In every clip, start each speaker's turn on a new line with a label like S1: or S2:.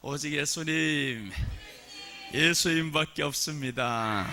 S1: 오직 예수님, 예수님밖에 없습니다.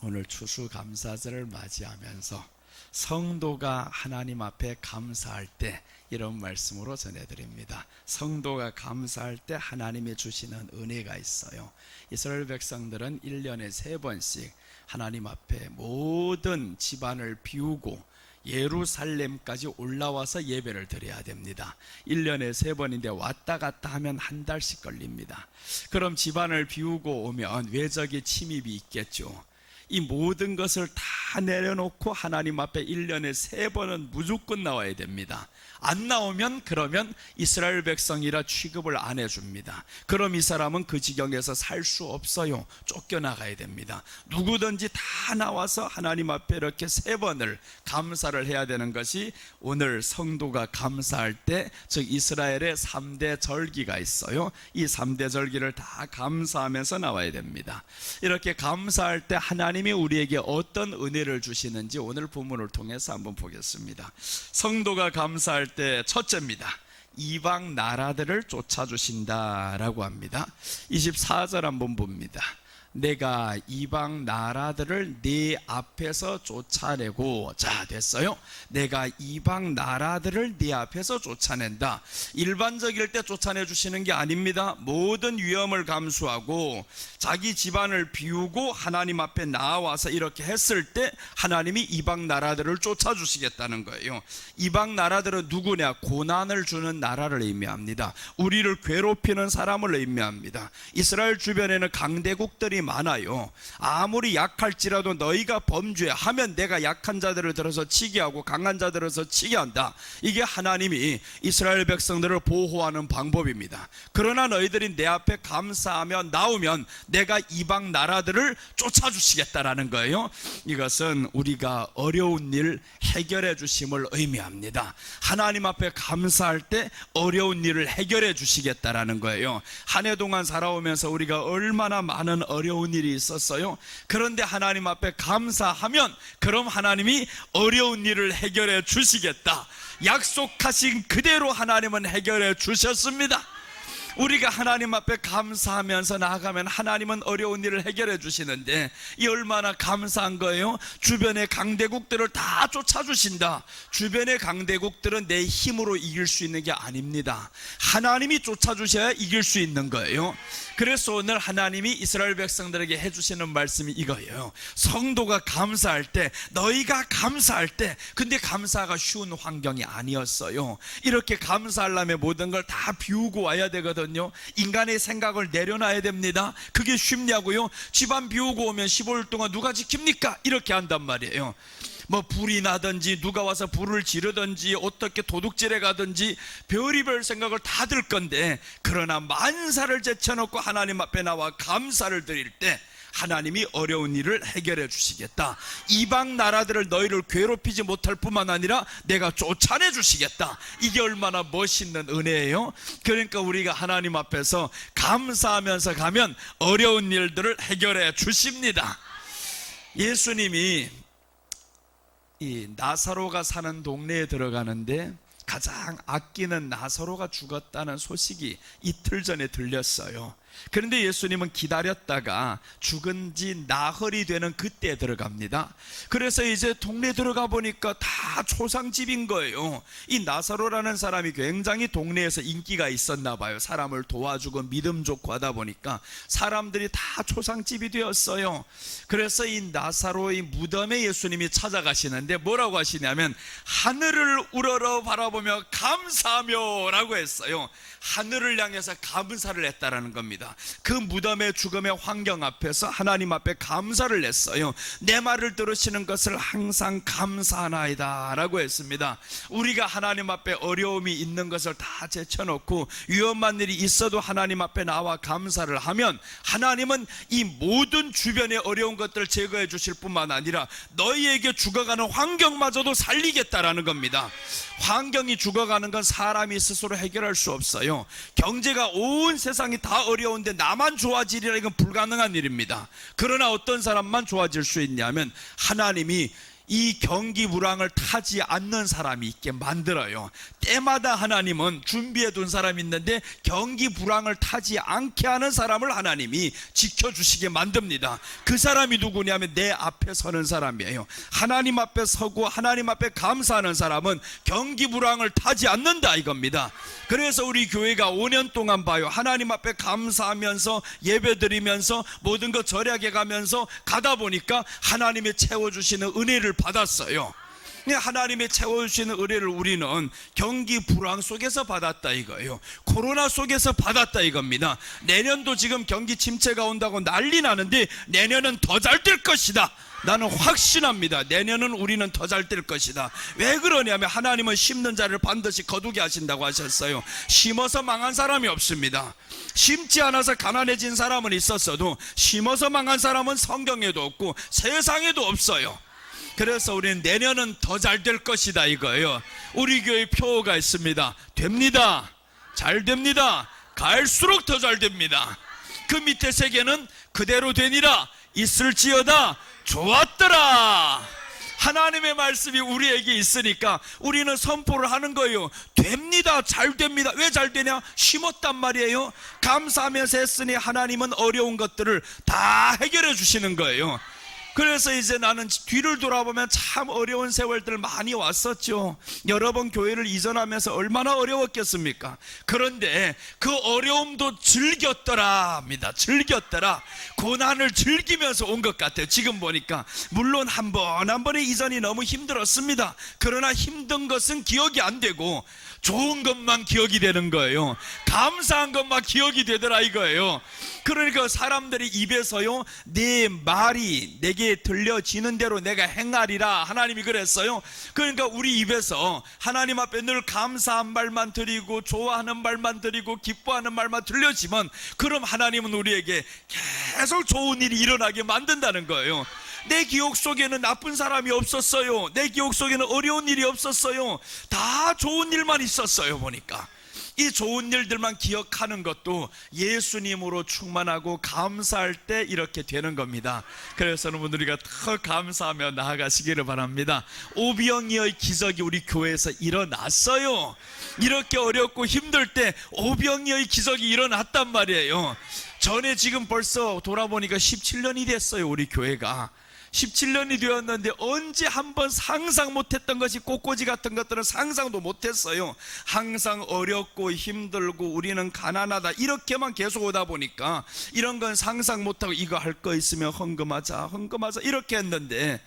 S1: 오늘 추수감사절을 맞이하면서 성도가 하나님 앞에 감사할 때 이런 말씀으로 전해드립니다. 성도가 감사할 때 하나님이 주시는 은혜가 있어요. 이스라엘 백성들은 1년에 3번씩 하나님 앞에 모든 집안을 비우고 예루살렘까지 올라와서 예배를 드려야 됩니다. 1년에 3번인데 왔다 갔다 하면 한 달씩 걸립니다. 그럼 집안을 비우고 오면 외적의 침입이 있겠죠. 이 모든 것을 다 내려놓고 하나님 앞에 1년에 3번은 무조건 나와야 됩니다. 안 나오면 그러면 이스라엘 백성이라 취급을 안 해줍니다. 그럼 이 사람은 그 지경에서 살 수 없어요. 쫓겨나가야 됩니다. 누구든지 다 나와서 하나님 앞에 이렇게 3번을 감사를 해야 되는 것이 오늘 성도가 감사할 때, 즉 이스라엘의 3대 절기가 있어요. 이 3대 절기를 다 감사하면서 나와야 됩니다. 이렇게 감사할 때 하나님이 우리에게 어떤 은혜를 주시는지 오늘 본문을 통해서 한번 보겠습니다. 성도가 감사할 때 첫째입니다. 이방 나라들을 쫓아주신다라고 합니다. 24절 한번 봅니다. 내가 이방 나라들을 네 앞에서 쫓아내고, 자 됐어요. 내가 이방 나라들을 네 앞에서 쫓아낸다. 일반적일 때 쫓아내 주시는 게 아닙니다. 모든 위험을 감수하고 자기 집안을 비우고 하나님 앞에 나와서 이렇게 했을 때 하나님이 이방 나라들을 쫓아주시겠다는 거예요. 이방 나라들은 누구냐? 고난을 주는 나라를 의미합니다. 우리를 괴롭히는 사람을 의미합니다. 이스라엘 주변에는 강대국들이 많아요. 아무리 약할지라도 너희가 범죄하면 내가 약한 자들을 들어서 치게 하고 강한 자들을 들어서 치게 한다. 이게 하나님이 이스라엘 백성들을 보호하는 방법입니다. 그러나 너희들이 내 앞에 감사하며 나오면 내가 이방 나라들을 쫓아주시겠다라는 거예요. 이것은 우리가 어려운 일 해결해 주심을 의미합니다. 하나님 앞에 감사할 때 어려운 일을 해결해 주시겠다라는 거예요. 한 해 동안 살아오면서 우리가 얼마나 많은 어려운 일이 있었어요. 그런데 하나님 앞에 감사하면 그럼 하나님이 어려운 일을 해결해 주시겠다. 약속하신 그대로 하나님은 해결해 주셨습니다. 우리가 하나님 앞에 감사하면서 나아가면 하나님은 어려운 일을 해결해 주시는데 이 얼마나 감사한 거예요. 주변의 강대국들을 다 쫓아주신다. 주변의 강대국들은 내 힘으로 이길 수 있는 게 아닙니다. 하나님이 쫓아주셔야 이길 수 있는 거예요. 그래서 오늘 하나님이 이스라엘 백성들에게 해주시는 말씀이 이거예요. 성도가 감사할 때, 너희가 감사할 때, 근데 감사가 쉬운 환경이 아니었어요. 이렇게 감사하려면 모든 걸 다 비우고 와야 되거든요. 인간의 생각을 내려놔야 됩니다. 그게 쉽냐고요? 집안 비우고 오면 15일 동안 누가 지킵니까? 이렇게 한단 말이에요. 뭐 불이 나든지 누가 와서 불을 지르든지 어떻게 도둑질해 가든지 별의별 생각을 다 들 건데, 그러나 만사를 제쳐놓고 하나님 앞에 나와 감사를 드릴 때 하나님이 어려운 일을 해결해 주시겠다. 이방 나라들을 너희를 괴롭히지 못할 뿐만 아니라 내가 쫓아내 주시겠다. 이게 얼마나 멋있는 은혜예요. 그러니까 우리가 하나님 앞에서 감사하면서 가면 어려운 일들을 해결해 주십니다. 예수님이 이 나사로가 사는 동네에 들어가는데 가장 아끼는 나사로가 죽었다는 소식이 이틀 전에 들렸어요. 그런데 예수님은 기다렸다가 죽은 지 나흘이 되는 그때 들어갑니다. 그래서 이제 동네 들어가 보니까 다 초상집인 거예요. 이 나사로라는 사람이 굉장히 동네에서 인기가 있었나 봐요. 사람을 도와주고 믿음 좋고 하다 보니까 사람들이 다 초상집이 되었어요. 그래서 이 나사로의 무덤에 예수님이 찾아가시는데 뭐라고 하시냐면 하늘을 우러러 바라보며 감사하며 라고 했어요. 하늘을 향해서 감사를 했다라는 겁니다. 그 무덤의 죽음의 환경 앞에서 하나님 앞에 감사를 했어요. 내 말을 들으시는 것을 항상 감사하나이다 라고 했습니다. 우리가 하나님 앞에 어려움이 있는 것을 다 제쳐놓고 위험한 일이 있어도 하나님 앞에 나와 감사를 하면 하나님은 이 모든 주변의 어려운 것들을 제거해 주실 뿐만 아니라 너희에게 죽어가는 환경마저도 살리겠다라는 겁니다. 환경이 죽어가는 건 사람이 스스로 해결할 수 없어요. 경제가 온 세상이 다 어려운데 나만 좋아지리라, 이건 불가능한 일입니다. 그러나 어떤 사람만 좋아질 수 있냐면 하나님이 이 경기 불황을 타지 않는 사람이 있게 만들어요. 때마다 하나님은 준비해 둔 사람이 있는데 경기 불황을 타지 않게 하는 사람을 하나님이 지켜주시게 만듭니다. 그 사람이 누구냐면 내 앞에 서는 사람이에요. 하나님 앞에 서고 하나님 앞에 감사하는 사람은 경기 불황을 타지 않는다 이겁니다. 그래서 우리 교회가 5년 동안 봐요. 하나님 앞에 감사하면서 예배드리면서 모든 것 절약해 가면서 가다 보니까 하나님의 채워주시는 은혜를 받았어요. 하나님의 채워주시는 은혜를 우리는 경기 불황 속에서 받았다 이거예요. 코로나 속에서 받았다 이겁니다. 내년도 지금 경기 침체가 온다고 난리 나는데 내년은 더 잘 될 것이다. 나는 확신합니다. 내년은 우리는 더 잘 될 것이다. 왜 그러냐면 하나님은 심는 자를 반드시 거두게 하신다고 하셨어요. 심어서 망한 사람이 없습니다. 심지 않아서 가난해진 사람은 있었어도 심어서 망한 사람은 성경에도 없고 세상에도 없어요. 그래서 우리는 내년은 더 잘 될 것이다 이거예요. 우리 교회 표어가 있습니다. 됩니다. 잘 됩니다. 갈수록 더 잘 됩니다. 그 밑에 세 개는 그대로 되니라 있을지어다 좋았더라. 하나님의 말씀이 우리에게 있으니까 우리는 선포를 하는 거예요. 됩니다. 잘 됩니다. 왜 잘 되냐? 심었단 말이에요. 감사하면서 했으니 하나님은 어려운 것들을 다 해결해 주시는 거예요. 그래서 이제 나는 뒤를 돌아보면 참 어려운 세월들 많이 왔었죠. 여러 번 교회를 이전하면서 얼마나 어려웠겠습니까? 그런데 그 어려움도 즐겼더라 합니다. 즐겼더라. 고난을 즐기면서 온 것 같아요. 지금 보니까 물론 한 번 한 번의 이전이 너무 힘들었습니다. 그러나 힘든 것은 기억이 안 되고 좋은 것만 기억이 되는 거예요. 감사한 것만 기억이 되더라 이거예요. 그러니까 사람들이 입에서요 내 말이 내게 들려지는 대로 내가 행하리라 하나님이 그랬어요. 그러니까 우리 입에서 하나님 앞에 늘 감사한 말만 드리고 좋아하는 말만 드리고 기뻐하는 말만 들려지면 그럼 하나님은 우리에게 계속 좋은 일이 일어나게 만든다는 거예요. 내 기억 속에는 나쁜 사람이 없었어요. 내 기억 속에는 어려운 일이 없었어요. 다 좋은 일만 있었어요. 보니까 이 좋은 일들만 기억하는 것도 예수님으로 충만하고 감사할 때 이렇게 되는 겁니다. 그래서 여러분 우리가 더 감사하며 나아가시기를 바랍니다. 오병이어의 기적이 우리 교회에서 일어났어요. 이렇게 어렵고 힘들 때 오병이어의 기적이 일어났단 말이에요. 전에 지금 벌써 돌아보니까 17년이 됐어요. 우리 교회가 17년이 되었는데 언제 한번 상상 못했던 것이 꽃꽂이 같은 것들은 상상도 못했어요. 항상 어렵고 힘들고 우리는 가난하다 이렇게만 계속 오다 보니까 이런 건 상상 못하고 이거 할 거 있으면 헌금하자 이렇게 했는데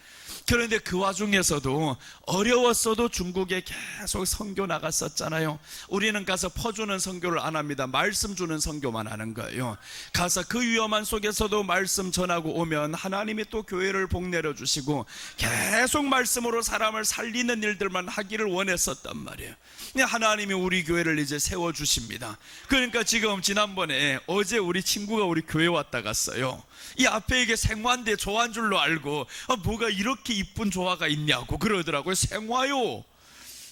S1: 그런데 그 와중에서도 어려웠어도 중국에 계속 선교 나갔었잖아요. 우리는 가서 퍼주는 선교를 안 합니다. 말씀 주는 선교만 하는 거예요. 가서 그 위험한 속에서도 말씀 전하고 오면 하나님이 또 교회를 복내려 주시고 계속 말씀으로 사람을 살리는 일들만 하기를 원했었단 말이에요. 하나님이 우리 교회를 이제 세워주십니다. 그러니까 지금 지난번에 어제 우리 친구가 우리 교회 왔다 갔어요. 이 앞에 이게 생화인데 조화인 줄로 알고 뭐가 이렇게 이쁜 조화가 있냐고 그러더라고요. 생화요.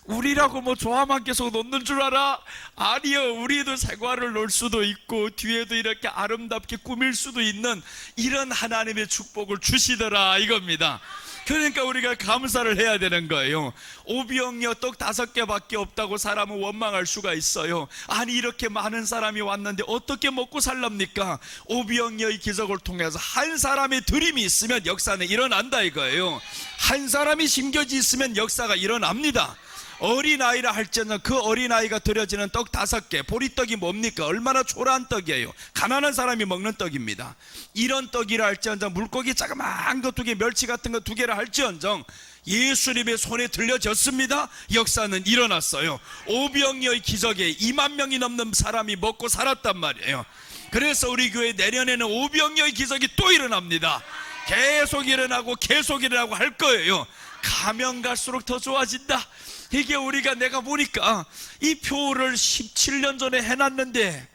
S1: 우리라고 뭐 조화만 계속 놓는 줄 알아? 아니요. 우리도 생화를 놓을 수도 있고 뒤에도 이렇게 아름답게 꾸밀 수도 있는 이런 하나님의 축복을 주시더라 이겁니다. 그러니까 우리가 감사를 해야 되는 거예요. 오병이어 떡 5개밖에 없다고 사람은 원망할 수가 있어요. 아니 이렇게 많은 사람이 왔는데 어떻게 먹고 살랍니까? 오병이어의 기적을 통해서 한 사람의 드림이 있으면 역사는 일어난다 이거예요. 한 사람이 심겨지 있으면 역사가 일어납니다. 어린아이라 할지언정 그 어린아이가 드려지는 떡 5개, 보리떡이 뭡니까? 얼마나 초라한 떡이에요. 가난한 사람이 먹는 떡입니다. 이런 떡이라 할지언정 물고기 자그마한 거 2개, 멸치 같은 거 2개라 할지언정 예수님의 손에 들려졌습니다. 역사는 일어났어요. 오병이어의 기적에 2만 명이 넘는 사람이 먹고 살았단 말이에요. 그래서 우리 교회 내년에는 오병이어의 기적이 또 일어납니다. 계속 일어나고 할 거예요. 가면 갈수록 더 좋아진다. 이게 우리가 내가 보니까 이 표를 17년 전에 해놨는데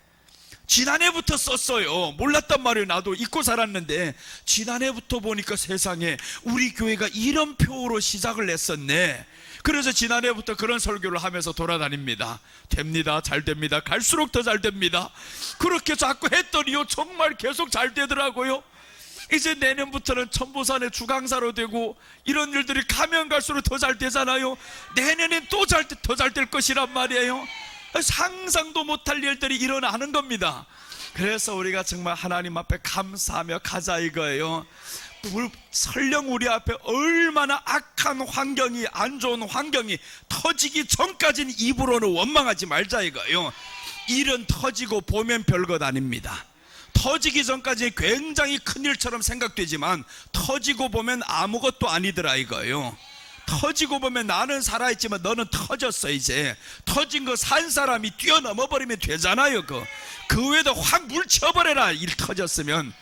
S1: 지난해부터 썼어요. 몰랐단 말이에요. 나도 잊고 살았는데 지난해부터 보니까 세상에 우리 교회가 이런 표로 시작을 했었네. 그래서 지난해부터 그런 설교를 하면서 돌아다닙니다. 됩니다. 잘 됩니다. 갈수록 더 잘 됩니다. 그렇게 자꾸 했더니요 정말 계속 잘 되더라고요. 이제 내년부터는 천보산의 주강사로 되고 이런 일들이 가면 갈수록 더 잘 되잖아요. 내년엔 또 더 잘 될 것이란 말이에요. 상상도 못할 일들이 일어나는 겁니다. 그래서 우리가 정말 하나님 앞에 감사하며 가자 이거예요. 설령 우리 앞에 얼마나 악한 환경이, 안 좋은 환경이 터지기 전까지는 입으로는 원망하지 말자 이거예요. 일은 터지고 보면 별것 아닙니다. 터지기 전까지 굉장히 큰일처럼 생각되지만 터지고 보면 아무것도 아니더라 이거예요. 터지고 보면 나는 살아있지만 너는 터졌어. 이제 터진 거 산 사람이 뛰어넘어 버리면 되잖아요. 그 외에도 확 물 쳐버려라. 일 터졌으면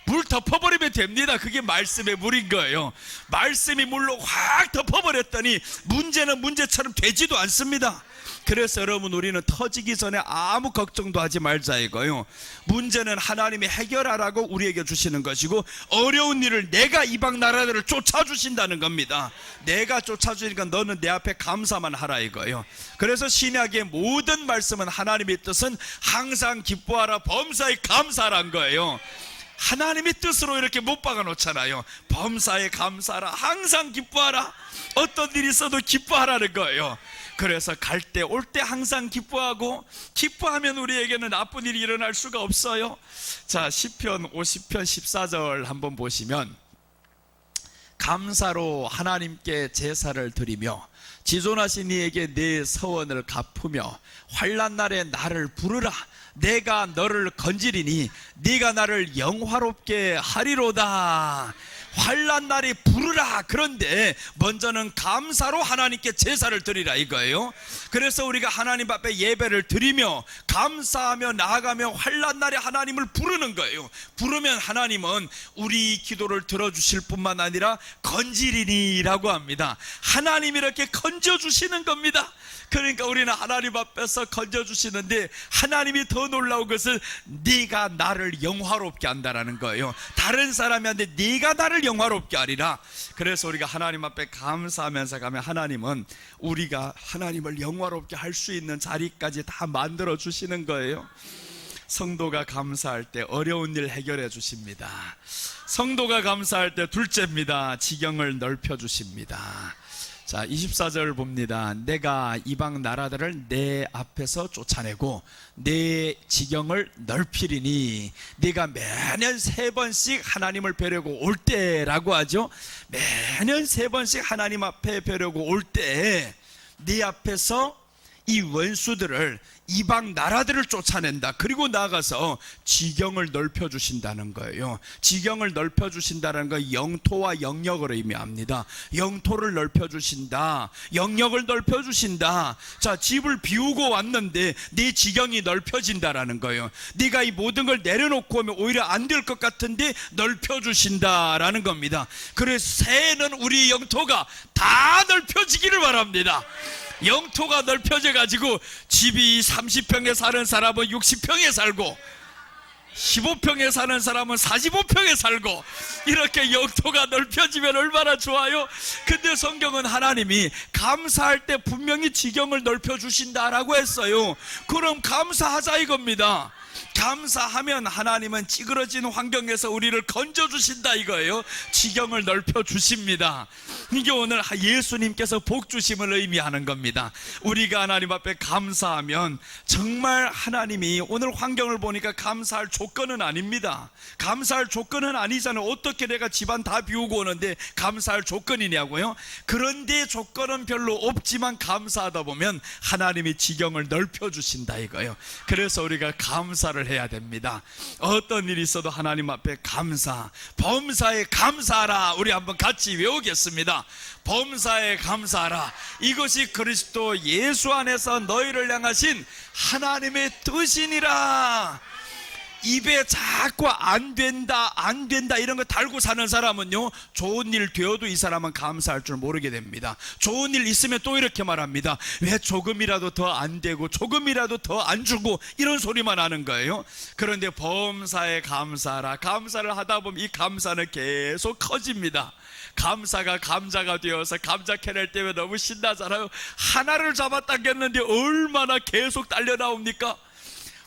S1: 물 덮어버리면 됩니다. 그게 말씀의 물인 거예요. 말씀이 물로 확 덮어버렸더니 문제는 문제처럼 되지도 않습니다. 그래서 여러분, 우리는 터지기 전에 아무 걱정도 하지 말자 이거요. 문제는 하나님이 해결하라고 우리에게 주시는 것이고, 어려운 일을 내가 이방 나라들을 쫓아주신다는 겁니다. 내가 쫓아주니까 너는 내 앞에 감사만 하라 이거요. 그래서 신약의 모든 말씀은 하나님의 뜻은 항상 기뻐하라, 범사에 감사하란 거예요. 하나님의 뜻으로 이렇게 못 박아 놓잖아요. 범사에 감사하라, 항상 기뻐하라, 어떤 일이 있어도 기뻐하라는 거예요. 그래서 갈 때 올 때 항상 기뻐하고, 기뻐하면 우리에게는 나쁜 일이 일어날 수가 없어요. 자, 시편 50편 14절 한번 보시면, 감사로 하나님께 제사를 드리며 지존하신 이에게 내 서원을 갚으며 환난 날에 나를 부르라. 내가 너를 건지리니 네가 나를 영화롭게 하리로다. 환난 날에 부르라. 그런데 먼저는 감사로 하나님께 제사를 드리라 이거예요. 그래서 우리가 하나님 앞에 예배를 드리며 감사하며 나아가며 환난 날에 하나님을 부르는 거예요. 부르면 하나님은 우리 기도를 들어주실 뿐만 아니라 건지리니라고 합니다. 하나님이 이렇게 건져주시는 겁니다. 그러니까 우리는 하나님 앞에서 건져주시는데, 하나님이 더 놀라운 것은 네가 나를 영화롭게 한다라는 거예요. 다른 사람한테 네가 나를 영화롭게 하리라. 그래서 우리가 하나님 앞에 감사하면서 가면 하나님은 우리가 하나님을 영화롭게 할 수 있는 자리까지 다 만들어 주시는 거예요. 성도가 감사할 때 어려운 일 해결해 주십니다. 성도가 감사할 때 둘째입니다. 지경을 넓혀 주십니다. 자, 24절 봅니다. 내가 이방 나라들을 내 앞에서 쫓아내고 내 지경을 넓히리니, 네가 매년 3번씩 하나님을 뵈려고 올 때라고 하죠. 매년 3번씩 하나님 앞에 뵈려고 올 때 네 앞에서 이 원수들을, 이방 나라들을 쫓아낸다. 그리고 나아가서 지경을 넓혀주신다는 거예요. 지경을 넓혀주신다는 건 영토와 영역을 의미합니다. 영토를 넓혀주신다, 영역을 넓혀주신다. 자, 집을 비우고 왔는데 네 지경이 넓혀진다라는 거예요. 네가 이 모든 걸 내려놓고 오면 오히려 안 될 것 같은데 넓혀주신다라는 겁니다. 그래서 새해는 우리 영토가 다 넓혀지기를 바랍니다. 영토가 넓혀져 가지고 집이 30평에 사는 사람은 60평에 살고, 15평에 사는 사람은 45평에 살고, 이렇게 영토가 넓혀지면 얼마나 좋아요. 근데 성경은 하나님이 감사할 때 분명히 지경을 넓혀주신다라고 했어요. 그럼 감사하자 이겁니다. 감사하면 하나님은 찌그러진 환경에서 우리를 건져주신다 이거예요. 지경을 넓혀주십니다. 이게 오늘 예수님께서 복 주심을 의미하는 겁니다. 우리가 하나님 앞에 감사하면 정말 하나님이, 오늘 환경을 보니까 감사할 조건은 아닙니다. 감사할 조건은 아니잖아요. 어떻게 내가 집안 다 비우고 오는데 감사할 조건이냐고요. 그런데 조건은 별로 없지만 감사하다 보면 하나님이 지경을 넓혀주신다 이거예요. 그래서 우리가 감사를 해야 됩니다. 어떤 일이 있어도 하나님 앞에 감사, 범사에 감사하라. 우리 한번 같이 외우겠습니다. 범사에 감사하라. 이것이 그리스도 예수 안에서 너희를 향하신 하나님의 뜻이니라. 입에 자꾸 안 된다 이런 거 달고 사는 사람은요, 좋은 일 되어도 이 사람은 감사할 줄 모르게 됩니다. 좋은 일 있으면 또 이렇게 말합니다. 왜 조금이라도 더 안 되고 조금이라도 더 안 주고, 이런 소리만 하는 거예요. 그런데 범사에 감사하라. 감사를 하다 보면 이 감사는 계속 커집니다. 감사가 감자가 되어서 감자 캐낼 때면 너무 신나잖아요. 하나를 잡아 당겼는데 얼마나 계속 딸려 나옵니까?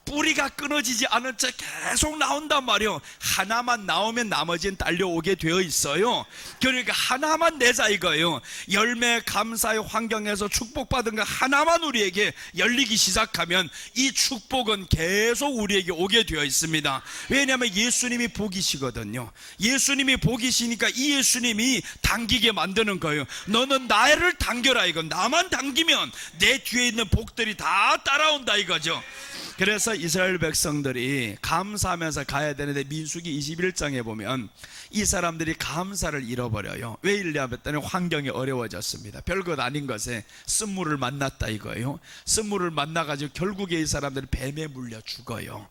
S1: 뿌리가 끊어지지 않은 채 계속 나온단 말이에요. 하나만 나오면 나머지는 딸려오게 되어 있어요. 그러니까 하나만 내자 이거예요. 열매 감사의 환경에서 축복받은 거 하나만 우리에게 열리기 시작하면 이 축복은 계속 우리에게 오게 되어 있습니다. 왜냐하면 예수님이 복이시거든요. 예수님이 복이시니까 이 예수님이 당기게 만드는 거예요. 너는 나를 당겨라 이거. 나만 당기면 내 뒤에 있는 복들이 다 따라온다 이거죠. 그래서 이스라엘 백성들이 감사하면서 가야 되는데 민수기 21장에 보면 이 사람들이 감사를 잃어버려요. 왜 잃냐면 환경이 어려워졌습니다. 별것 아닌 것에 쓴물을 만났다 이거예요. 쓴물을 만나가지고 결국에 이 사람들이 뱀에 물려 죽어요.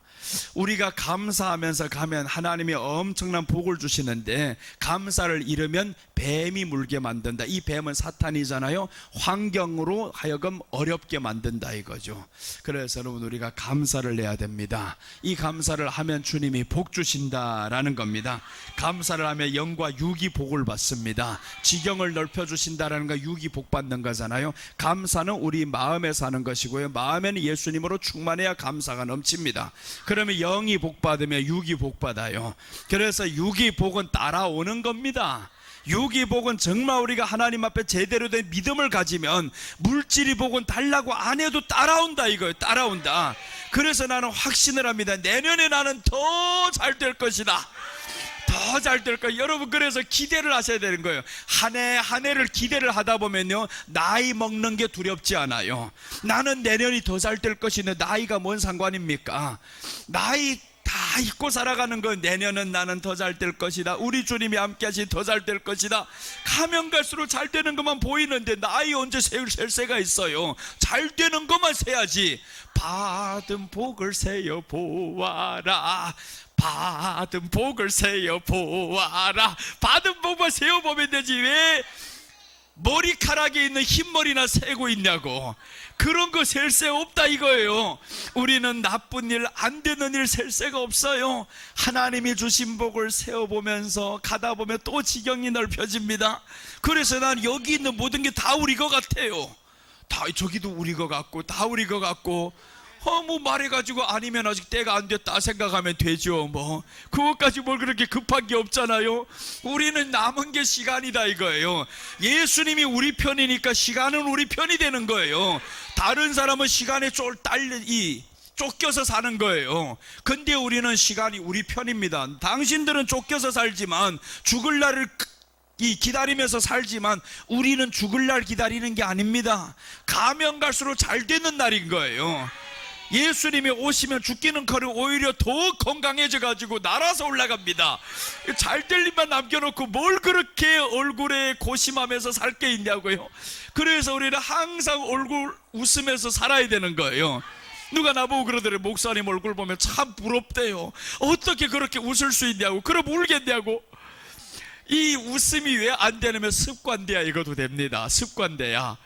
S1: 우리가 감사하면서 가면 하나님이 엄청난 복을 주시는데 감사를 잃으면 뱀이 물게 만든다. 이 뱀은 사탄이잖아요. 환경으로 하여금 어렵게 만든다 이거죠. 그래서 여러분 우리가 감사를 해야 됩니다. 이 감사를 하면 주님이 복 주신다라는 겁니다. 감사를 하면 영과 육이 복을 받습니다. 지경을 넓혀주신다라는 거 육이 복 받는 거잖아요. 감사는 우리 마음에 사는 것이고요. 마음에는 예수님으로 충만해야 감사가 넘칩니다. 그러면 영이 복 받으면 육이 복 받아요. 그래서 육이 복은 따라오는 겁니다. 육이 복은 정말 우리가 하나님 앞에 제대로 된 믿음을 가지면 물질이 복은 달라고 안 해도 따라온다 이거예요. 따라온다. 그래서 나는 확신을 합니다. 내년에 나는 더 잘 될 것이다. 더 잘 될 거예요. 여러분 그래서 기대를 하셔야 되는 거예요. 한 해 한 해를 기대를 하다 보면요 나이 먹는 게 두렵지 않아요. 나는 내년이 더 잘 될 것인데 나이가 뭔 상관입니까? 나이 다 잊고 살아가는 거. 내년은 나는 더 잘 될 것이다. 우리 주님이 함께 하시 더 잘 될 것이다. 가면 갈수록 잘 되는 것만 보이는데 나이 언제 셀 새가 있어요. 잘 되는 것만 세야지. 받은 복을 세어 보아라. 받은 복을 세어 보아라. 받은 복만 세어 보면 되지 왜 머리카락에 있는 흰머리나 세고 있냐고. 그런 거 셀 새 없다 이거예요. 우리는 나쁜 일, 안 되는 일 셀 새가 없어요. 하나님이 주신 복을 세어보면서 가다 보면 또 지경이 넓혀집니다. 그래서 난 여기 있는 모든 게 다 우리 것 같아요. 다 저기도 우리 것 같고 다 우리 것 같고 뭐 말해가지고 아니면 아직 때가 안 됐다 생각하면 되죠. 뭐 그것까지 뭘 그렇게 급한 게 없잖아요. 우리는 남은 게 시간이다 이거예요. 예수님이 우리 편이니까 시간은 우리 편이 되는 거예요. 다른 사람은 시간에 쫓겨서 사는 거예요. 근데 우리는 시간이 우리 편입니다. 당신들은 쫓겨서 살지만 죽을 날을 기다리면서 살지만 우리는 죽을 날 기다리는 게 아닙니다. 가면 갈수록 잘 되는 날인 거예요. 예수님이 오시면 죽기는 커녕 오히려 더 건강해져 가지고 날아서 올라갑니다. 잘 될 일만 남겨놓고 뭘 그렇게 얼굴에 고심하면서 살 게 있냐고요. 그래서 우리는 항상 얼굴 웃으면서 살아야 되는 거예요. 누가 나보고 그러더래요. 목사님 얼굴 보면 참 부럽대요. 어떻게 그렇게 웃을 수 있냐고. 그럼 울겠냐고. 이 웃음이 왜 안 되냐면 습관돼야 이것도 됩니다. 습관돼야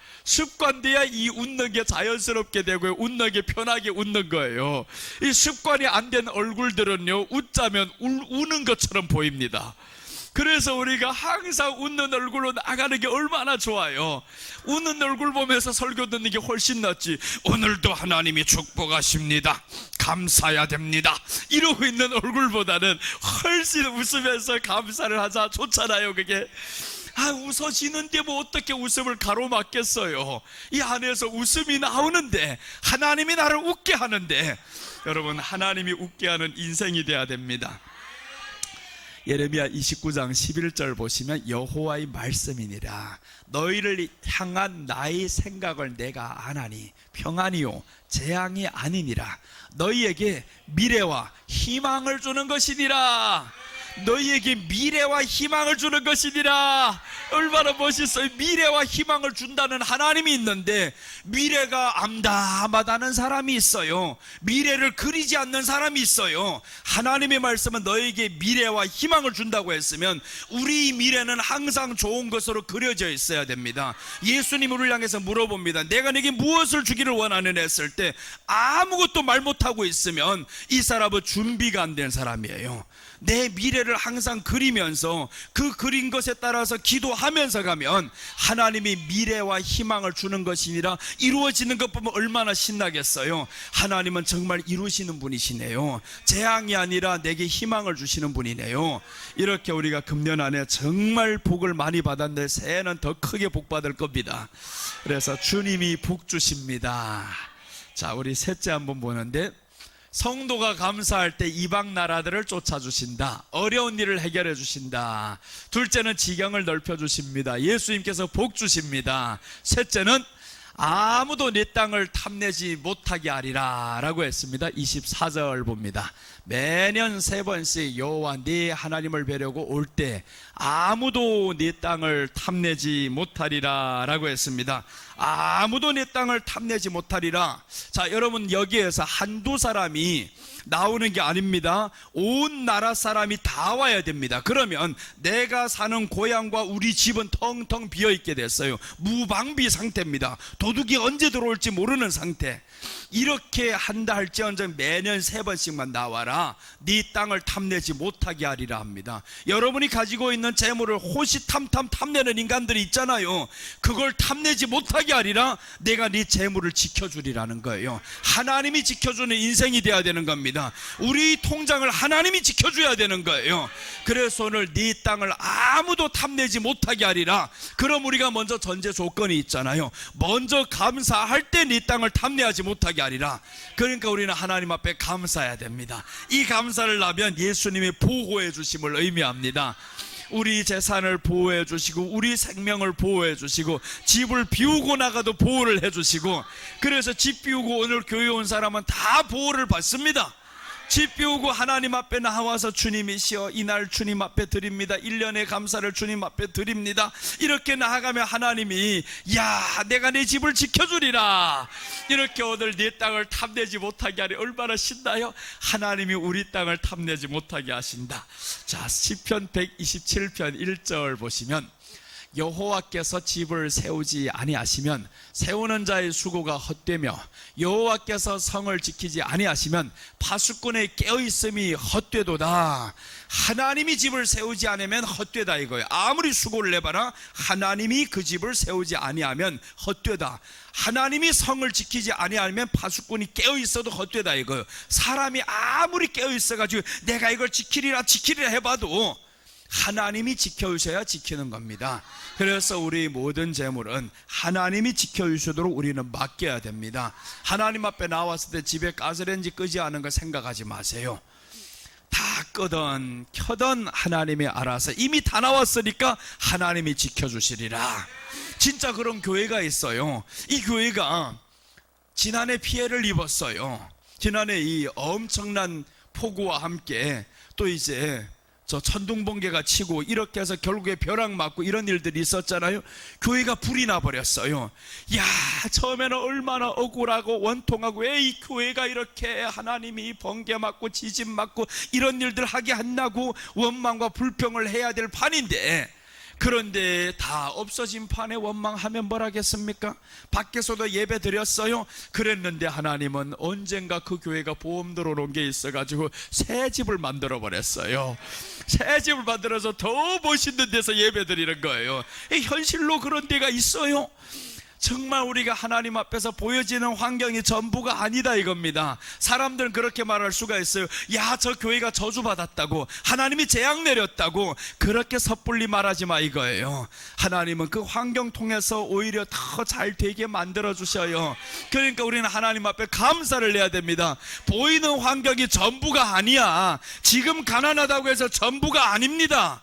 S1: 이 웃는 게 자연스럽게 되고요. 웃는 게 편하게 웃는 거예요. 이 습관이 안 된 얼굴들은요 웃자면 우는 것처럼 보입니다. 그래서 우리가 항상 웃는 얼굴로 나가는 게 얼마나 좋아요. 웃는 얼굴 보면서 설교 듣는 게 훨씬 낫지. 오늘도 하나님이 축복하십니다. 감사해야 됩니다. 이러고 있는 얼굴보다는 훨씬 웃으면서 감사를 하자 좋잖아요. 그게 웃어지는데 뭐 어떻게 웃음을 가로막겠어요. 이 안에서 웃음이 나오는데 하나님이 나를 웃게 하는데 여러분 하나님이 웃게 하는 인생이 돼야 됩니다. 예레미야 29장 11절 보시면 여호와의 말씀이니라. 너희를 향한 나의 생각을 내가 아나니 평안이요 재앙이 아니니라. 너희에게 미래와 희망을 주는 것이니라. 너희에게 미래와 희망을 주는 것이니라. 얼마나 멋있어요. 미래와 희망을 준다는 하나님이 있는데 미래가 암담하다는 사람이 있어요. 미래를 그리지 않는 사람이 있어요. 하나님의 말씀은 너에게 미래와 희망을 준다고 했으면 우리 미래는 항상 좋은 것으로 그려져 있어야 됩니다. 예수님 우리를 향해서 물어봅니다. 내가 내게 무엇을 주기를 원하느냐 했을 때 아무것도 말 못하고 있으면 이 사람은 준비가 안 된 사람이에요. 내 미래를 미래를 항상 그리면서 그 그린 것에 따라서 기도하면서 가면 하나님이 미래와 희망을 주는 것이 아니라 이루어지는 것 보면 얼마나 신나겠어요. 하나님은 정말 이루시는 분이시네요. 재앙이 아니라 내게 희망을 주시는 분이네요. 이렇게 우리가 금년 안에 정말 복을 많이 받았는데 새해는 더 크게 복 받을 겁니다. 그래서 주님이 복 주십니다. 자, 우리 셋째 한번 보는데, 성도가 감사할 때 이방 나라들을 쫓아주신다. 어려운 일을 해결해 주신다. 둘째는 지경을 넓혀 주십니다. 예수님께서 복 주십니다. 셋째는 아무도 내 땅을 탐내지 못하게 하리라 라고 했습니다. 24절 봅니다. 매년 3번씩 여호와 네 하나님을 뵈려고 올 때 아무도 네 땅을 탐내지 못하리라 라고 했습니다. 아무도 내 땅을 탐내지 못하리라. 자, 여러분, 여기에서 한두 사람이 나오는 게 아닙니다. 온 나라 사람이 다 와야 됩니다. 그러면 내가 사는 고향과 우리 집은 텅텅 비어있게 됐어요. 무방비 상태입니다. 도둑이 언제 들어올지 모르는 상태. 이렇게 한다 할지언정 매년 3번씩만 나와라. 네 땅을 탐내지 못하게 하리라 합니다. 여러분이 가지고 있는 재물을 호시탐탐 탐내는 인간들이 있잖아요. 그걸 탐내지 못하게 하리라. 내가 네 재물을 지켜주리라는 거예요. 하나님이 지켜주는 인생이 돼야 되는 겁니다. 우리 통장을 하나님이 지켜줘야 되는 거예요. 그래서 오늘 네 땅을 아무도 탐내지 못하게 하리라. 그럼 우리가 먼저 전제 조건이 있잖아요. 먼저 감사할 때 네 땅을 탐내하지 못하게 하리라. 그러니까 우리는 하나님 앞에 감사해야 됩니다. 이 감사를 하면 예수님이 보호해 주심을 의미합니다. 우리 재산을 보호해 주시고 우리 생명을 보호해 주시고 집을 비우고 나가도 보호를 해 주시고, 그래서 집 비우고 오늘 교회 온 사람은 다 보호를 받습니다. 집 비우고 하나님 앞에 나와서 주님이시여 이날 주님 앞에 드립니다. 1년의 감사를 주님 앞에 드립니다. 이렇게 나아가면 하나님이 야 내가 내 집을 지켜주리라. 이렇게 오늘 내 땅을 탐내지 못하게 하리. 얼마나 신나요? 하나님이 우리 땅을 탐내지 못하게 하신다. 자, 시편 127편 1절 보시면, 여호와께서 집을 세우지 아니하시면 세우는 자의 수고가 헛되며 여호와께서 성을 지키지 아니하시면 파수꾼의 깨어있음이 헛되도다. 하나님이 집을 세우지 않으면 헛되다 이거예요. 아무리 수고를 내봐라 하나님이 그 집을 세우지 아니하면 헛되다. 하나님이 성을 지키지 아니하면 파수꾼이 깨어있어도 헛되다 이거예요. 사람이 아무리 깨어있어가지고 내가 이걸 지키리라 해봐도 하나님이 지켜주셔야 지키는 겁니다. 그래서 우리 모든 재물은 하나님이 지켜주시도록 우리는 맡겨야 됩니다. 하나님 앞에 나왔을 때 집에 가스레인지 끄지 않은 거 생각하지 마세요. 다 끄던 켜던 하나님이 알아서 이미 다 나왔으니까 하나님이 지켜주시리라. 진짜 그런 교회가 있어요. 이 교회가 지난해 피해를 입었어요. 지난해 이 엄청난 폭우와 함께 또 이제 저 천둥번개가 치고 이렇게 해서 결국에 벼락 맞고 이런 일들이 있었잖아요. 교회가 불이 나버렸어요. 야, 처음에는 얼마나 억울하고 원통하고 왜 이 교회가 이렇게 하나님이 번개 맞고 지진 맞고 이런 일들 하게 한다고 원망과 불평을 해야 될 판인데, 그런데 다 없어진 판에 원망하면 뭘 하겠습니까? 밖에서도 예배 드렸어요. 그랬는데 하나님은 언젠가 그 교회가 보험 들어놓은 게 있어가지고 새 집을 만들어 버렸어요. 새 집을 만들어서 더 멋있는 데서 예배 드리는 거예요. 현실로 그런 데가 있어요. 정말 우리가 하나님 앞에서 보여지는 환경이 전부가 아니다 이겁니다. 사람들은 그렇게 말할 수가 있어요. 야, 저 교회가 저주받았다고, 하나님이 재앙 내렸다고. 그렇게 섣불리 말하지 마 이거예요. 하나님은 그 환경 통해서 오히려 더 잘 되게 만들어 주셔요. 그러니까 우리는 하나님 앞에 감사를 해야 됩니다. 보이는 환경이 전부가 아니야. 지금 가난하다고 해서 전부가 아닙니다.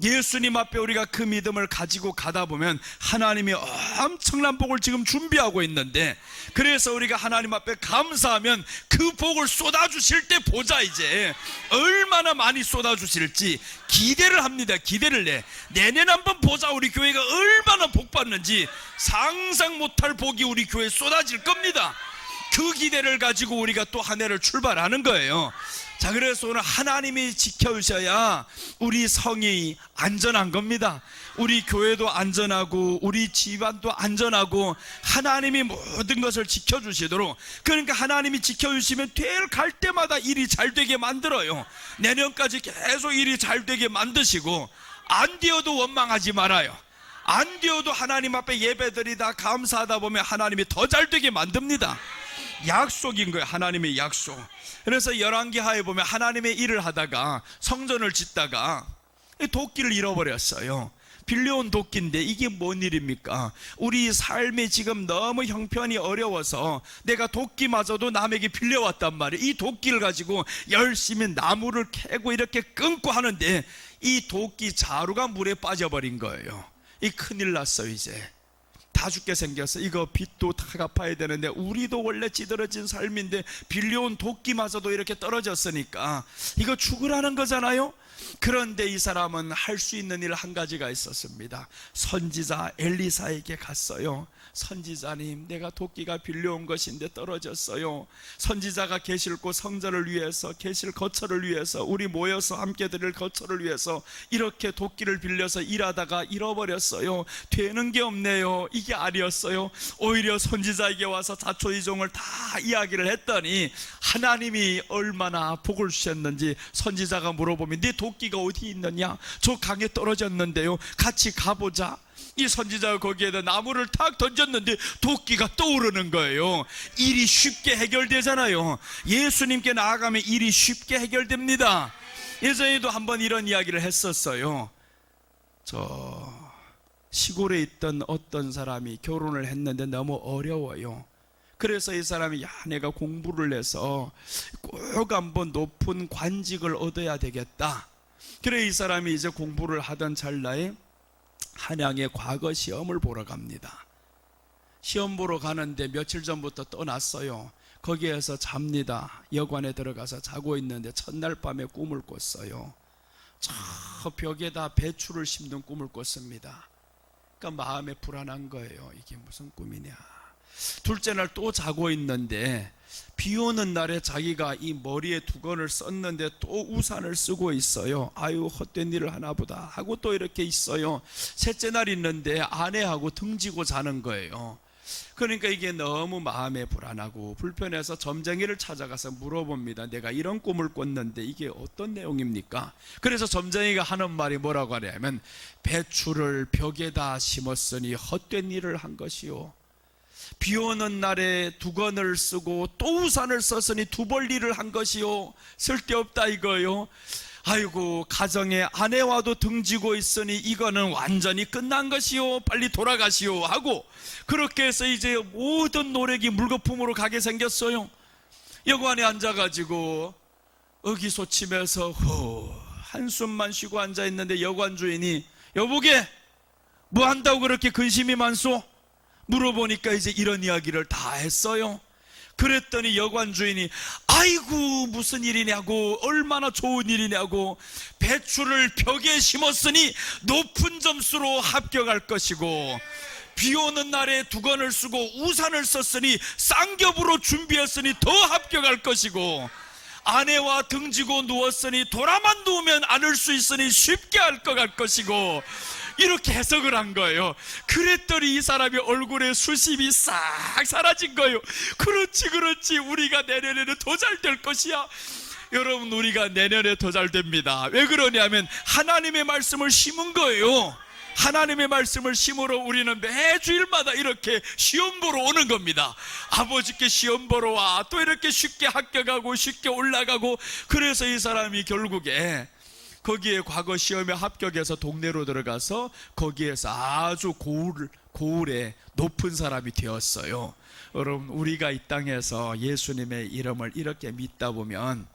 S1: 예수님 앞에 우리가 그 믿음을 가지고 가다 보면 하나님이 엄청난 복을 지금 준비하고 있는데, 그래서 우리가 하나님 앞에 감사하면 그 복을 쏟아주실 때 보자. 이제 얼마나 많이 쏟아주실지 기대를 합니다. 기대를 해. 내년에 한번 보자. 우리 교회가 얼마나 복 받는지 상상 못할 복이 우리 교회에 쏟아질 겁니다. 그 기대를 가지고 우리가 또 한 해를 출발하는 거예요. 자, 그래서 오늘 하나님이 지켜주셔야 우리 성이 안전한 겁니다. 우리 교회도 안전하고 우리 집안도 안전하고 하나님이 모든 것을 지켜주시도록, 그러니까 하나님이 지켜주시면 갈 때마다 일이 잘 되게 만들어요. 내년까지 계속 일이 잘 되게 만드시고, 안 되어도 원망하지 말아요. 안 되어도 하나님 앞에 예배드리다 감사하다 보면 하나님이 더 잘 되게 만듭니다. 약속인 거예요. 하나님의 약속. 그래서 열왕기하에 보면 하나님의 일을 하다가 성전을 짓다가 도끼를 잃어버렸어요. 빌려온 도끼인데 이게 뭔 일입니까? 우리 삶이 지금 너무 형편이 어려워서 내가 도끼마저도 남에게 빌려왔단 말이에요. 이 도끼를 가지고 열심히 나무를 캐고 이렇게 끊고 하는데 이 도끼 자루가 물에 빠져버린 거예요. 이 큰일 났어요. 이제 다 죽게 생겼어. 이거 빚도 다 갚아야 되는데, 우리도 원래 찌들어진 삶인데 빌려온 도끼마저도 이렇게 떨어졌으니까 이거 죽으라는 거잖아요. 그런데 이 사람은 할 수 있는 일 한 가지가 있었습니다. 선지자 엘리사에게 갔어요. 선지자님, 내가 도끼가 빌려온 것인데 떨어졌어요. 선지자가 계실 곳 성전을 위해서, 계실 거처를 위해서, 우리 모여서 함께 드릴 거처를 위해서 이렇게 도끼를 빌려서 일하다가 잃어버렸어요. 되는 게 없네요. 이게 아니었어요. 오히려 선지자에게 와서 자초지종을 다 이야기를 했더니 하나님이 얼마나 복을 주셨는지 선지자가 물어보면, 네 도끼가 어디 있느냐? 저 강에 떨어졌는데요. 같이 가보자. 이 선지자가 거기에다 나무를 탁 던졌는데 도끼가 떠오르는 거예요. 일이 쉽게 해결되잖아요. 예수님께 나아가면 일이 쉽게 해결됩니다. 예전에도 한번 이런 이야기를 했었어요. 저 시골에 있던 어떤 사람이 결혼을 했는데 너무 어려워요. 그래서 이 사람이, 야, 내가 공부를 해서 꼭 한번 높은 관직을 얻어야 되겠다. 그래 이 사람이 이제 공부를 하던 찰나에 한양의 과거 시험을 보러 갑니다. 시험 보러 가는데 며칠 전부터 떠났어요. 거기에서 잡니다. 여관에 들어가서 자고 있는데 첫날 밤에 꿈을 꿨어요. 저 벽에다 배추를 심는 꿈을 꿨습니다. 그러니까 마음에 불안한 거예요. 이게 무슨 꿈이냐. 둘째 날 또 자고 있는데 비 오는 날에 자기가 이 머리에 두건을 썼는데 또 우산을 쓰고 있어요. 아유, 헛된 일을 하나 보다 하고 또 이렇게 있어요. 셋째 날 있는데 아내하고 등지고 자는 거예요. 그러니까 이게 너무 마음에 불안하고 불편해서 점쟁이를 찾아가서 물어봅니다. 내가 이런 꿈을 꿨는데 이게 어떤 내용입니까? 그래서 점쟁이가 하는 말이 뭐라고 하냐면, 배추를 벽에다 심었으니 헛된 일을 한 것이요, 비 오는 날에 두건을 쓰고 또 우산을 썼으니 두벌 일을 한 것이요, 쓸데없다 이거요. 아이고, 가정에 아내와도 등지고 있으니 이거는 완전히 끝난 것이요, 빨리 돌아가시오 하고, 그렇게 해서 이제 모든 노력이 물거품으로 가게 생겼어요. 여관에 앉아가지고 의기소침해서 한숨만 쉬고 앉아있는데 여관 주인이, 여보게 뭐 한다고 그렇게 근심이 많소? 물어보니까 이제 이런 이야기를 다 했어요. 그랬더니 여관 주인이, 아이고 무슨 일이냐고, 얼마나 좋은 일이냐고, 배추를 벽에 심었으니 높은 점수로 합격할 것이고, 비 오는 날에 두건을 쓰고 우산을 썼으니 쌍겹으로 준비했으니 더 합격할 것이고, 아내와 등지고 누웠으니 돌아만 누우면 안을 수 있으니 쉽게 할 것 같을 것이고, 이렇게 해석을 한 거예요. 그랬더니 이 사람의 얼굴에 수심이 싹 사라진 거예요. 그렇지 우리가 내년에는 더 잘 될 것이야. 여러분, 우리가 내년에 더 잘 됩니다. 왜 그러냐면 하나님의 말씀을 심은 거예요. 하나님의 말씀을 심으러 우리는 매주일마다 이렇게 시험 보러 오는 겁니다. 아버지께 시험 보러 와. 또 이렇게 쉽게 합격하고 쉽게 올라가고. 그래서 이 사람이 결국에 거기에 과거 시험에 합격해서 동네로 들어가서 거기에서 아주 고을에 높은 사람이 되었어요. 여러분, 우리가 이 땅에서 예수님의 이름을 이렇게 믿다 보면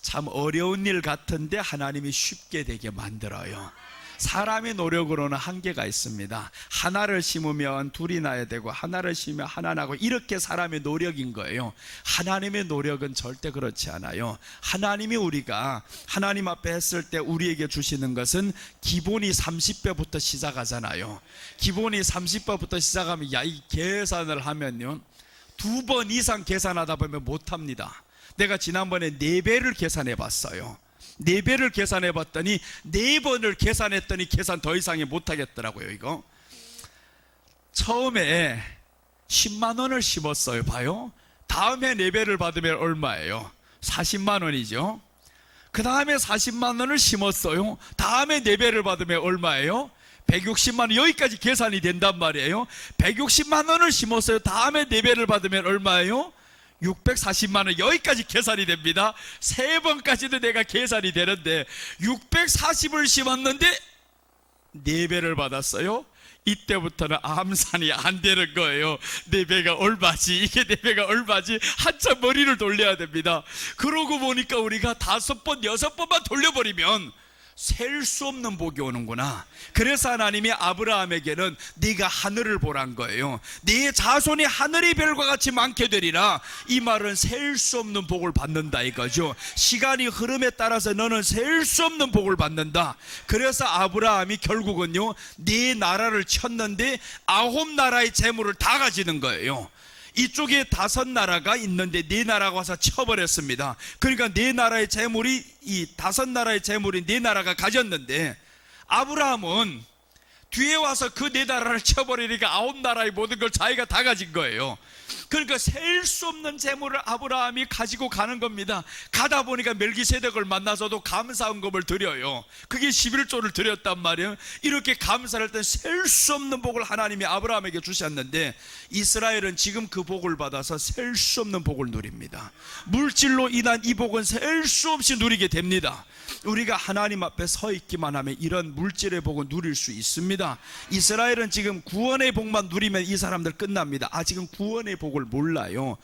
S1: 참 어려운 일 같은데 하나님이 쉽게 되게 만들어요. 사람의 노력으로는 한계가 있습니다. 하나를 심으면 둘이 나야 되고 하나를 심으면 하나 나고, 이렇게 사람의 노력인 거예요. 하나님의 노력은 절대 그렇지 않아요. 하나님이 우리가 하나님 앞에 했을 때 우리에게 주시는 것은 기본이 30배부터 시작하잖아요. 기본이 30배부터 시작하면 이 계산을 하면요, 2번 이상 계산하다 보면 못합니다. 내가 지난번에 4배를 계산해 봤어요. 4배를 계산해 봤더니 4번을 계산했더니 계산 더 이상이 못하겠더라고요. 이거 처음에 10만 원을 심었어요. 봐요. 다음에 4배를 받으면 얼마예요? 40만 원이죠. 그 다음에 40만 원을 심었어요. 다음에 4배를 받으면 얼마예요? 160만 원. 여기까지 계산이 된단 말이에요. 160만 원을 심었어요. 다음에 4배를 받으면 얼마예요? 640만 원. 여기까지 계산이 됩니다. 3번까지도 내가 계산이 되는데 640을 심었는데 4배를 받았어요. 이때부터는 암산이 안 되는 거예요. 4배가 얼마지? 이게 4배가 얼마지? 한참 머리를 돌려야 됩니다. 그러고 보니까 우리가 5번, 6번만 돌려버리면 셀 수 없는 복이 오는구나. 그래서 하나님이 아브라함에게는 네가 하늘을 보란 거예요. 네 자손이 하늘의 별과 같이 많게 되리라. 이 말은 셀 수 없는 복을 받는다 이거죠. 시간이 흐름에 따라서 너는 셀 수 없는 복을 받는다. 그래서 아브라함이 결국은요, 네 나라를 쳤는데 9나라의 재물을 다 가지는 거예요. 이쪽에 5나라가 있는데 4나라가 와서 쳐버렸습니다. 그러니까 4나라의 재물이, 이 5나라의 재물이 4나라가 가졌는데, 아브라함은 뒤에 와서 그 4나라를 쳐버리니까 9나라의 모든 걸 자기가 다 가진 거예요. 그러니까 셀 수 없는 재물을 아브라함이 가지고 가는 겁니다. 가다 보니까 멜기세덱을 만나서도 감사헌금을 드려요. 그게 11조를 드렸단 말이에요. 이렇게 감사할 때 셀 수 없는 복을 하나님이 아브라함에게 주셨는데, 이스라엘은 지금 그 복을 받아서 셀 수 없는 복을 누립니다. 물질로 인한 이 복은 셀 수 없이 누리게 됩니다. 우리가 하나님 앞에 서 있기만 하면 이런 물질의 복을 누릴 수 있습니다. 이스라엘은 지금 구원의 복만 누리면 이 사람들 끝납니다. 아직은 구원의 복을 몰라요.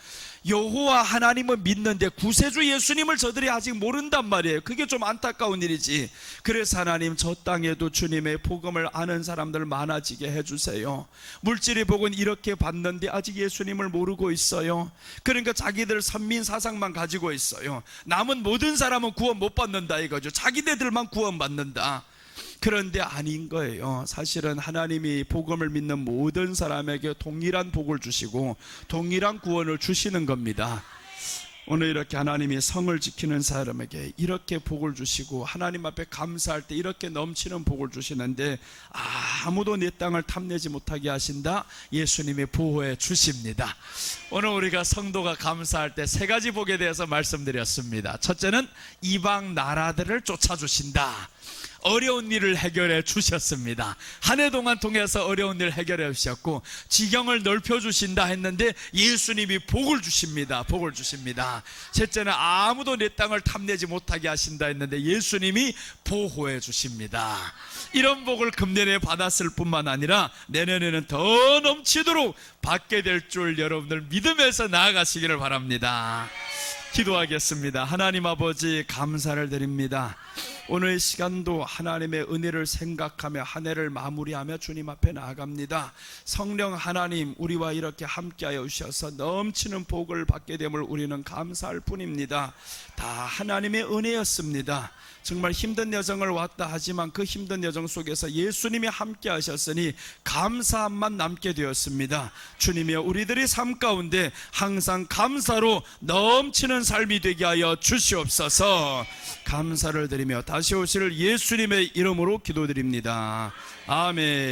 S1: 여호와 하나님을 믿는데 구세주 예수님을 저들이 아직 모른단 말이에요. 그게 좀 안타까운 일이지. 그래서 하나님, 저 땅에도 주님의 복음을 아는 사람들 많아지게 해주세요. 물질의 복은 이렇게 받는데 아직 예수님을 모르고 있어요. 그러니까 자기들 선민 사상만 가지고 있어요. 남은 모든 사람은 구원 못 받는다 이거죠. 자기네들만 구원 받는다. 그런데 아닌 거예요. 사실은 하나님이 복음을 믿는 모든 사람에게 동일한 복을 주시고 동일한 구원을 주시는 겁니다. 오늘 이렇게 하나님이 성을 지키는 사람에게 이렇게 복을 주시고 하나님 앞에 감사할 때 이렇게 넘치는 복을 주시는데 아무도 내 땅을 탐내지 못하게 하신다. 예수님이 보호해 주십니다. 오늘 우리가 성도가 감사할 때 3가지 복에 대해서 말씀드렸습니다. 첫째는 이방 나라들을 쫓아주신다. 어려운 일을 해결해 주셨습니다. 한 해 동안 통해서 어려운 일을 해결해 주셨고 지경을 넓혀 주신다 했는데 예수님이 복을 주십니다. 복을 주십니다. 셋째는 아무도 내 땅을 탐내지 못하게 하신다 했는데 예수님이 보호해 주십니다. 이런 복을 금년에 받았을 뿐만 아니라 내년에는 더 넘치도록 받게 될 줄 여러분들 믿으면서 나아가시기를 바랍니다. 기도하겠습니다. 하나님 아버지, 감사를 드립니다. 오늘 시간도 하나님의 은혜를 생각하며 한 해를 마무리하며 주님 앞에 나아갑니다. 성령 하나님, 우리와 이렇게 함께하여 주셔서 넘치는 복을 받게 됨을 우리는 감사할 뿐입니다. 다 하나님의 은혜였습니다. 정말 힘든 여정을 왔다 하지만 그 힘든 여정 속에서 예수님이 함께 하셨으니 감사함만 남게 되었습니다. 주님이여, 우리들의 삶 가운데 항상 감사로 넘치는 삶이 되게 하여 주시옵소서. 감사를 드리며 다시 오실 예수님의 이름으로 기도드립니다. 아멘.